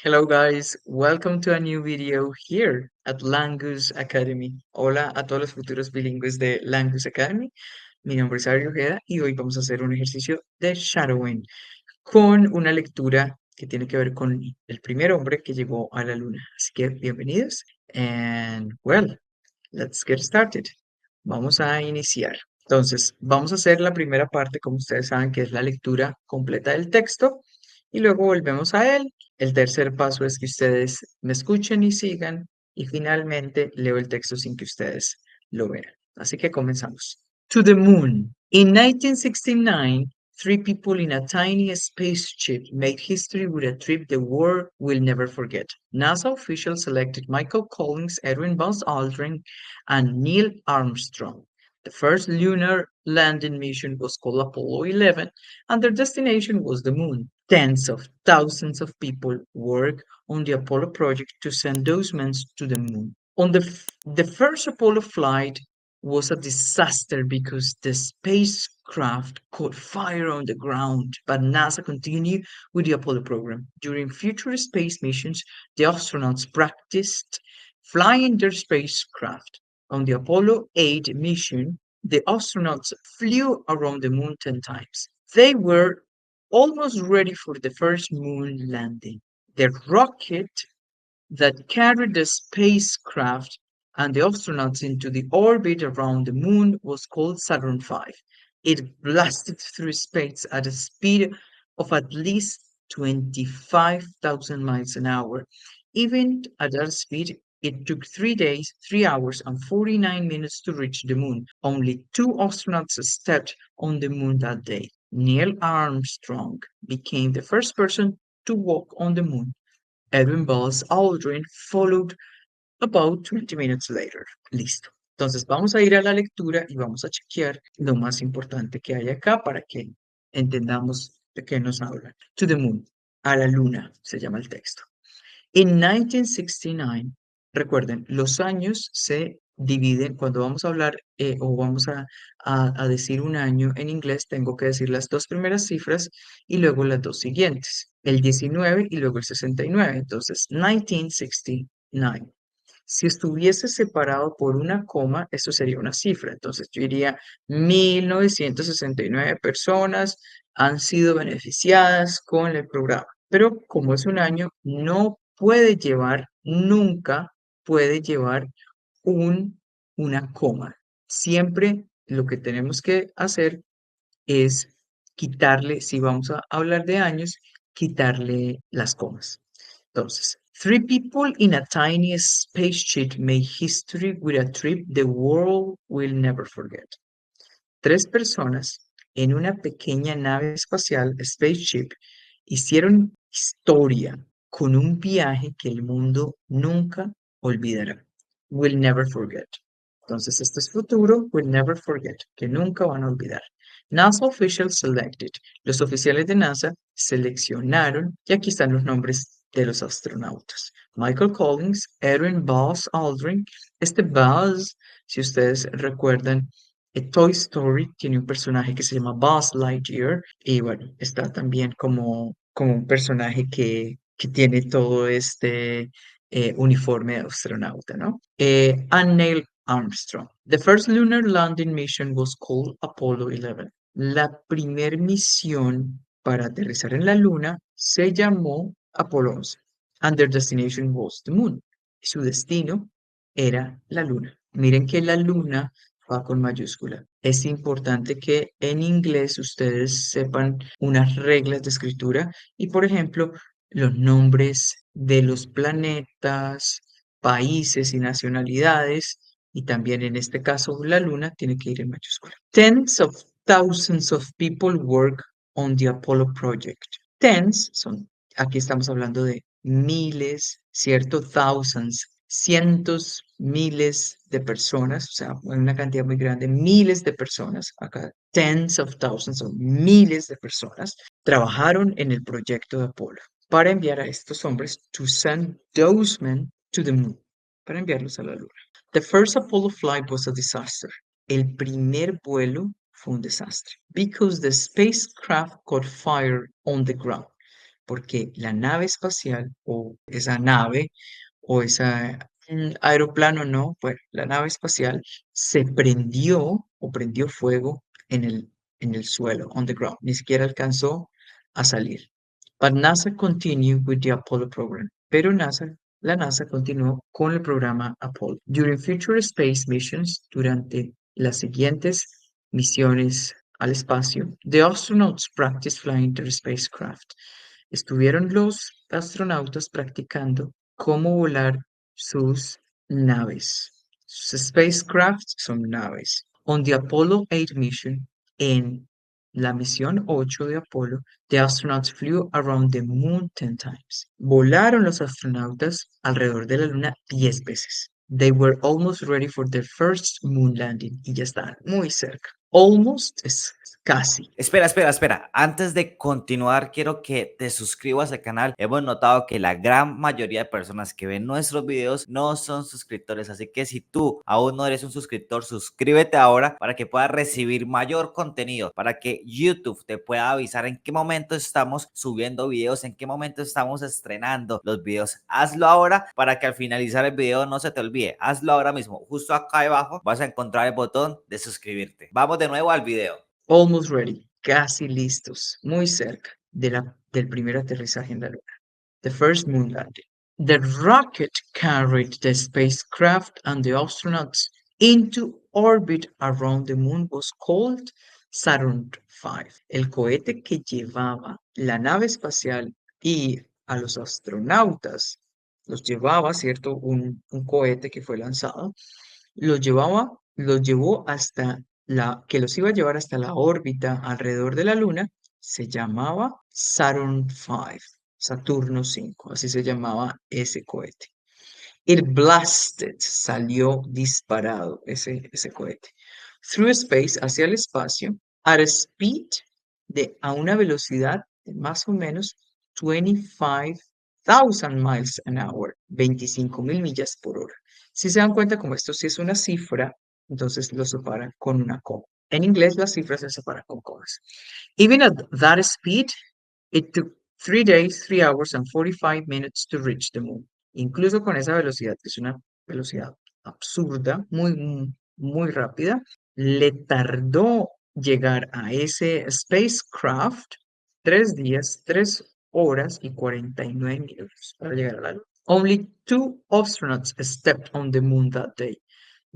Hello guys, welcome to a new video here at Langus Academy. Hola a todos los futuros bilingües de Langus Academy. Mi nombre es Ariel Ojeda y hoy vamos a hacer un ejercicio de shadowing con una lectura que tiene que ver con el primer hombre que llegó a la luna. Así que bienvenidos and well, let's get started. Vamos a iniciar. Entonces, vamos a hacer la primera parte, como ustedes saben, que es la lectura completa del texto y luego volvemos a él. El tercer paso es que ustedes me escuchen y sigan y finalmente leo el texto sin que ustedes lo vean. Así que comenzamos. To the moon. In 1969, three people in a tiny spaceship made history with a trip the world will never forget. NASA officials selected Michael Collins, Edwin Buzz Aldrin, and Neil Armstrong. The first lunar landing mission was called Apollo 11, and their destination was the moon. Tens of thousands of people worked on the Apollo project to send those men to the moon. The first Apollo flight was a disaster because the spacecraft caught fire on the ground, but NASA continued with the Apollo program. During future space missions, the astronauts practiced flying their spacecraft. On the Apollo 8 mission, the astronauts flew around the moon 10 times. They were almost ready for the first moon landing. The rocket that carried the spacecraft and the astronauts into the orbit around the moon was called Saturn V. It blasted through space at a speed of at least 25,000 miles an hour. Even at that speed, it took 3 days, 3 hours, and 49 minutes to reach the moon. Only two astronauts stepped on the moon that day. Neil Armstrong became the first person to walk on the moon. Edwin Buzz Aldrin followed about 20 minutes later. Listo. Entonces vamos a ir a la lectura y vamos a chequear lo más importante que hay acá para que entendamos de qué nos habla. To the moon, a la luna, se llama el texto. In 1969, recuerden, los años se dividen, cuando vamos a hablar o vamos a decir un año en inglés, tengo que decir las dos primeras cifras y luego las dos siguientes, el 19 y luego el 69, entonces 1969. Si estuviese separado por una coma, esto sería una cifra. Entonces yo diría 1969 personas han sido beneficiadas con el programa. Pero como es un año, no puede llevar, nunca puede llevar una coma. Siempre lo que tenemos que hacer es quitarle, si vamos a hablar de años, quitarle las comas. Entonces, three people in a tiny spaceship made history with a trip the world will never forget. Tres personas en una pequeña nave espacial, spaceship, hicieron historia con un viaje que el mundo nunca olvidará. Will never forget. Entonces, esto es futuro, will never forget, que nunca van a olvidar. NASA officials selected. Los oficiales de NASA seleccionaron, y aquí están los nombres de los astronautas. Michael Collins, Edwin Buzz Aldrin. Este Buzz, si ustedes recuerdan, Toy Story tiene un personaje que se llama Buzz Lightyear y bueno, está también como un personaje que tiene todo este uniforme de astronauta, ¿no? And Neil Armstrong. The first lunar landing mission was called Apollo 11. La primer misión para aterrizar en la luna se llamó Apolo 11. And their destination was the moon. Su destino era la luna. Miren que la luna va con mayúscula. Es importante que en inglés ustedes sepan unas reglas de escritura y, por ejemplo, los nombres de los planetas, países y nacionalidades, y también en este caso la luna tiene que ir en mayúscula. Tens of thousands of people work on the Apollo project. Tens son, aquí estamos hablando de miles, ¿cierto? Thousands, cientos, miles de personas, o sea, una cantidad muy grande, miles de personas, acá tens of thousands, son miles de personas, trabajaron en el proyecto de Apolo para enviar a estos hombres to send those men to the moon, para enviarlos a la luna. The first Apollo flight was a disaster. El primer vuelo fue un desastre because the spacecraft caught fire on the ground, porque la nave espacial o esa nave o ese aeroplano, no, bueno, la nave espacial se prendió o prendió fuego en el suelo, on the ground, ni siquiera alcanzó a salir. But NASA continued with the Apollo program. Pero la NASA continuó con el programa Apollo. During future space missions, durante las siguientes misiones al espacio, the astronauts practiced flying their spacecraft. Estuvieron los astronautas practicando cómo volar sus naves. Sus spacecraft son naves. On the Apollo 8 mission, en la misión 8 de Apolo, the astronauts flew around the moon 10 times. Volaron los astronautas alrededor de la luna 10 veces. They were almost ready for their first moon landing. Y ya están muy cerca. Almost es casi. Espera. Antes de continuar, quiero que te suscribas al canal. Hemos notado que la gran mayoría de personas que ven nuestros videos no son suscriptores. Así que si tú aún no eres un suscriptor, suscríbete ahora para que puedas recibir mayor contenido, para que YouTube te pueda avisar en qué momento estamos subiendo videos, en qué momento estamos estrenando los videos. Hazlo ahora para que al finalizar el video no se te olvide. Hazlo ahora mismo. Justo acá abajo vas a encontrar el botón de suscribirte. Vamos de nuevo al video. Almost ready, casi listos, muy cerca del primer aterrizaje en la Luna. The first moon landing. The rocket carried the spacecraft and the astronauts into orbit around the moon was called Saturn V. El cohete que llevaba la nave espacial y a los astronautas, los llevaba, ¿cierto? Un cohete que fue lanzado, los llevó hasta que los iba a llevar hasta la órbita alrededor de la Luna, se llamaba Saturn V, Saturno 5, así se llamaba ese cohete. It blasted, salió disparado ese cohete. Through space, hacia el espacio, at a speed a una velocidad de más o menos 25,000 miles an hour, 25,000 millas por hora. Si se dan cuenta, como esto sí es una cifra, entonces lo separan con una coma. En inglés las cifras se separan con comas. Even at that speed, it took 3 days, 3 hours and 45 minutes to reach the moon. Incluso con esa velocidad, que es una velocidad absurda, muy rápida, le tardó llegar a ese spacecraft 3 días, 3 horas y 49 minutos para llegar a la Luna. Only 2 astronauts stepped on the moon that day.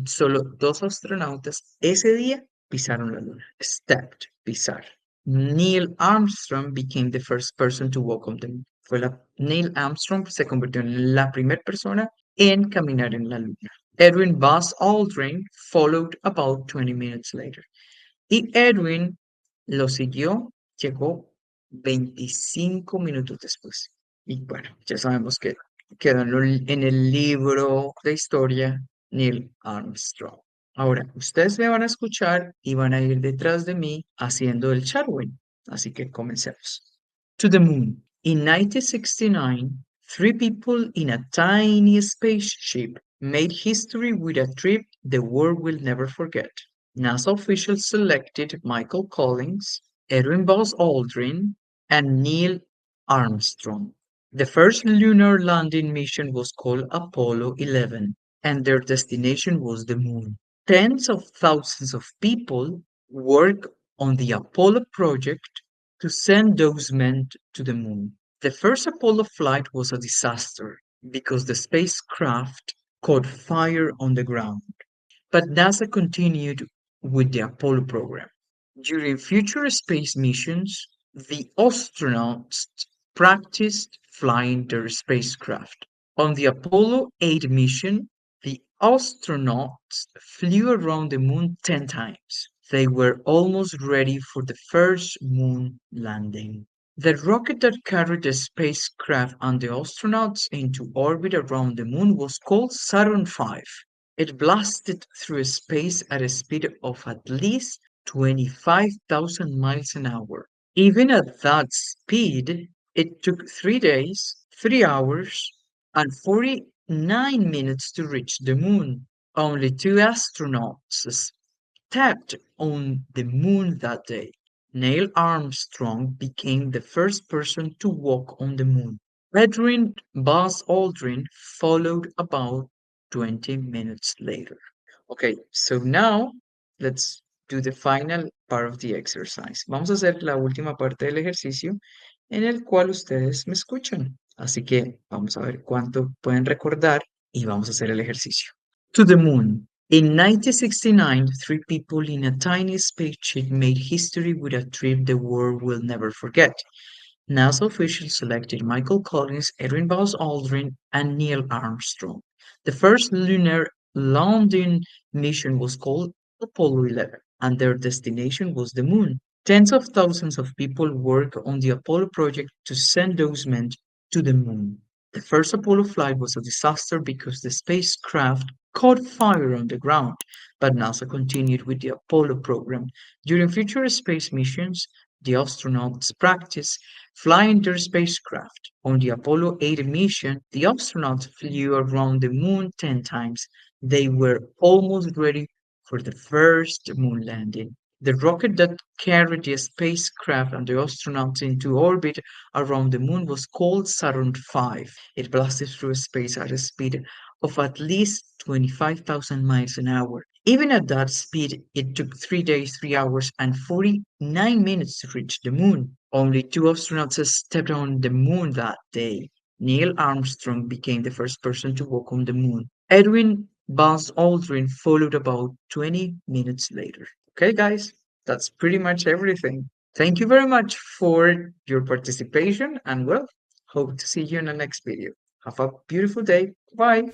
Solo 2 astronautas ese día pisaron la Luna. Stepped, pisar. Neil Armstrong became the first person to walk on the moon. Neil Armstrong se convirtió en la primera persona en caminar en la Luna. Edwin Buzz Aldrin followed about 20 minutes later. Y Edwin lo siguió, llegó 25 minutos después. Y bueno, ya sabemos que quedó en el libro de historia Neil Armstrong. Ahora, ustedes me van a escuchar y van a ir detrás de mí haciendo el Charwin. Así que comencemos. To the moon. In 1969, 3 people in a tiny spaceship made history with a trip the world will never forget. NASA officials selected Michael Collins, Edwin Buzz Aldrin, and Neil Armstrong. The first lunar landing mission was called Apollo 11, and their destination was the moon. Tens of thousands of people worked on the Apollo project to send those men to the moon. The first Apollo flight was a disaster because the spacecraft caught fire on the ground. But NASA continued with the Apollo program. During future space missions, the astronauts practiced flying their spacecraft. On the Apollo 8 mission, the astronauts flew around the moon 10 times. They were almost ready for the first moon landing. The rocket that carried the spacecraft and the astronauts into orbit around the moon was called Saturn V. It blasted through space at a speed of at least 25,000 miles an hour. Even at that speed, it took 3 days, 3 hours, and 49 minutes to reach the moon. Only 2 astronauts stepped on the moon that day. Neil Armstrong became the first person to walk on the moon. Edwin Buzz Aldrin followed about 20 minutes later. Okay, so now let's do the final part of the exercise. Vamos a hacer la última parte del ejercicio en el cual ustedes me escuchan. Así que vamos a ver cuánto pueden recordar y vamos a hacer el ejercicio. To the moon. In 1969, three people in a tiny spaceship made history with a trip the world will never forget. NASA officials selected Michael Collins, Edwin Buzz Aldrin, and Neil Armstrong. The first lunar landing mission was called Apollo 11, and their destination was the moon. Tens of thousands of people worked on the Apollo project to send those men to the moon. The first Apollo flight was a disaster because the spacecraft caught fire on the ground, but NASA continued with the Apollo program. During future space missions, the astronauts practiced flying their spacecraft. On the Apollo 8 mission, the astronauts flew around the moon 10 times. They were almost ready for the first moon landing. The rocket that carried the spacecraft and the astronauts into orbit around the moon was called Saturn V. It blasted through space at a speed of at least 25,000 miles an hour. Even at that speed, it took 3 days, 3 hours, and 49 minutes to reach the moon. Only two astronauts stepped on the moon that day. Neil Armstrong became the first person to walk on the moon. Edwin Buzz Aldrin followed about 20 minutes later. Okay, guys, that's pretty much everything. Thank you very much for your participation, and well, hope to see you in the next video. Have a beautiful day. Bye.